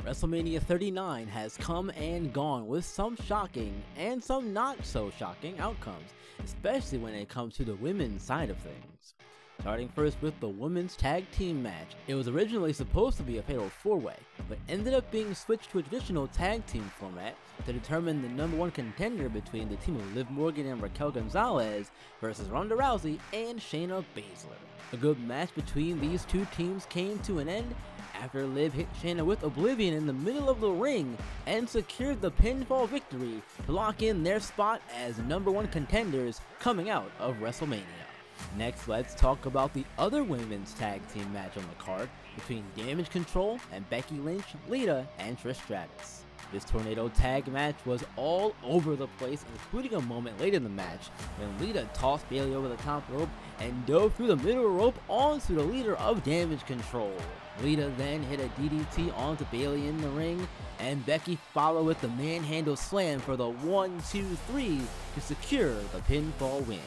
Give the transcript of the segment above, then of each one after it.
WrestleMania 39 has come and gone with some shocking and some not so shocking outcomes, especially when it comes to the women's side of things. Starting first with the women's tag team match. It was originally supposed to be a fatal 4-way, but ended up being switched to a traditional tag team format to determine the number one contender between the team of Liv Morgan and Raquel Gonzalez versus Ronda Rousey and Shayna Baszler. A good match between these two teams came to an end after Liv hit Shayna with Oblivion in the middle of the ring and secured the pinfall victory to lock in their spot as number one contenders coming out of WrestleMania. Next, let's talk about the other women's tag team match on the card between Damage Control and Becky Lynch, Lita, and Trish Stratus. This tornado tag match was all over the place, including a moment late in the match when Lita tossed Bayley over the top rope and dove through the middle rope onto the leader of Damage Control. Lita then hit a DDT onto Bayley in the ring, and Becky followed with the manhandle slam for the 1-2-3 to secure the pinfall win.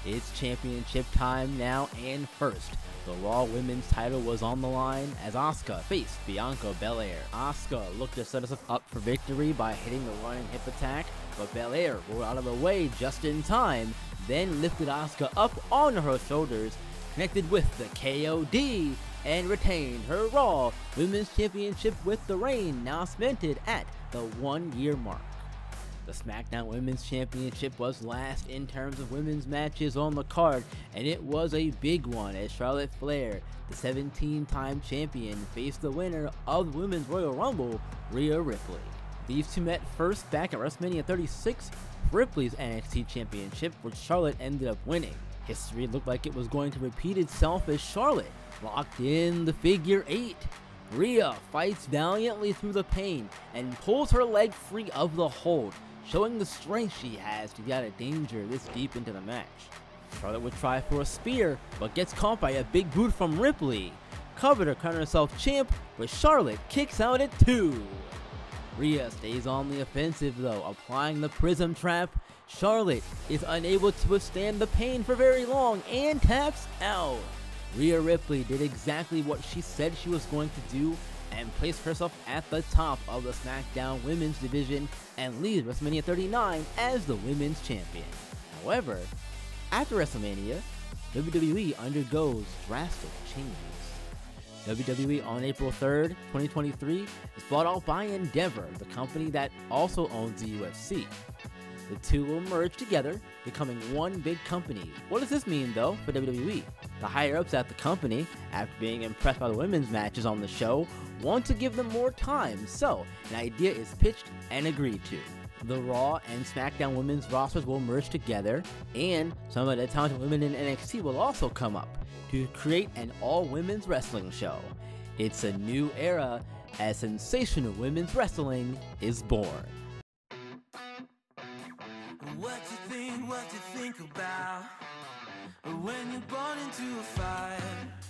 It's championship time now, and first, the Raw Women's title was on the line as Asuka faced Bianca Belair. Asuka looked to set herself up for victory by hitting the running hip attack, but Belair rolled out of the way just in time, then lifted Asuka up on her shoulders, connected with the KOD, and retained her Raw Women's Championship with the reign now cemented at the 1-year mark. The SmackDown Women's Championship was last in terms of women's matches on the card, and it was a big one as Charlotte Flair, the 17-time champion, faced the winner of the Women's Royal Rumble, Rhea Ripley. These two met first back at WrestleMania 36, Ripley's NXT Championship, which Charlotte ended up winning. History looked like it was going to repeat itself as Charlotte locked in the figure 8. Rhea fights valiantly through the pain and pulls her leg free of the hold, showing the strength she has to get out of danger this deep into the match. Charlotte would try for a spear, but gets caught by a big boot from Ripley. Covered her crown herself champ, but Charlotte kicks out at 2. Rhea stays on the offensive though, applying the Prism Trap. Charlotte is unable to withstand the pain for very long and taps out. Rhea Ripley did exactly what she said she was going to do and placed herself at the top of the SmackDown Women's division and leads WrestleMania 39 as the Women's Champion. However, after WrestleMania, WWE undergoes drastic changes. WWE on April 3rd, 2023 is bought out by Endeavor, the company that also owns the UFC. The two will merge together, becoming one big company. What does this mean though for WWE? The higher-ups at the company, after being impressed by the women's matches on the show, want to give them more time, so an idea is pitched and agreed to. The Raw and SmackDown women's rosters will merge together, and some of the talented women in NXT will also come up to create an all-women's wrestling show. It's a new era as sensational women's wrestling is born. What you think about when you're born into a fire?